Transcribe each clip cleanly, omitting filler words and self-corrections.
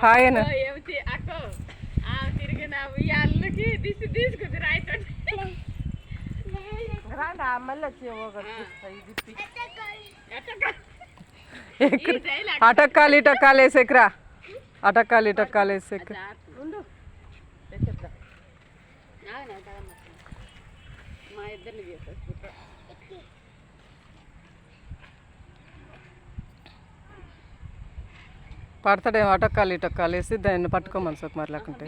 hi అన్న అక్క తిరిగిన ఉయ్యాలకి తీసుకుంది రాయితో మళ్ళీ అటక్కాలి ఇటక్కాలు వేసేకరా అటక్కాలి ఇటక్కాలు వేసేక మా ఇద్దరిని చేసేస్తా పడతాడేమో అటక్కాలి ఇటక్కాలు వేసి దాన్ని పట్టుకోమని సార్ మరి లేకుంటే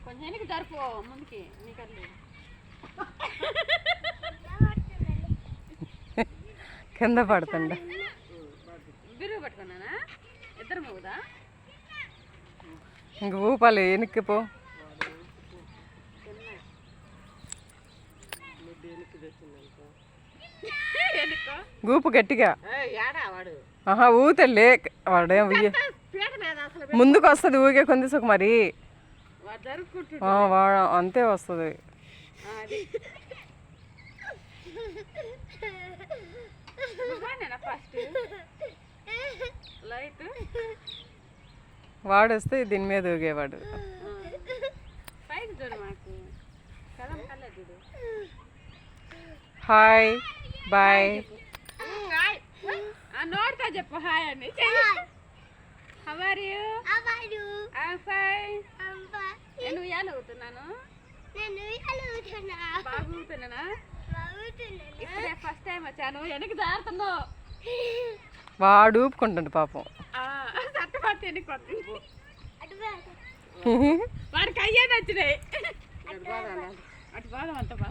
కొంచెం జరుపు ముందుకి నీకర్లేదు కింద పడుతుండ బిరుగు పట్టుకున్నానా ఇద్దరు మూదా ఇంక ఊపాలి వెనక్కి పో గూపు గట్టిగా ఆహా ఊతలే వాడేం ముందుకు వస్తుంది ఊగే కొందిసుకు మరి అంతే వస్తుంది వాడొస్తే దీని మీద ఊగేవాడు హాయ్ బాయ్ నోడతా చెప్పు హాయ్ అని how are you I fine నేను ఉయ్యాల ఊతున్నాను బాగా ఊతున్నానా ఇప్పుడే ఫస్ట్ టైం వచ్చాను వెనక్కి జారుతున్నావు వాడు ఊపుకుంటాడు పాపం చట్టపట్టి వెనక్కి వస్తుంది వాడికి అయ్యే నచ్చినాయి అటు బాధం అంత బా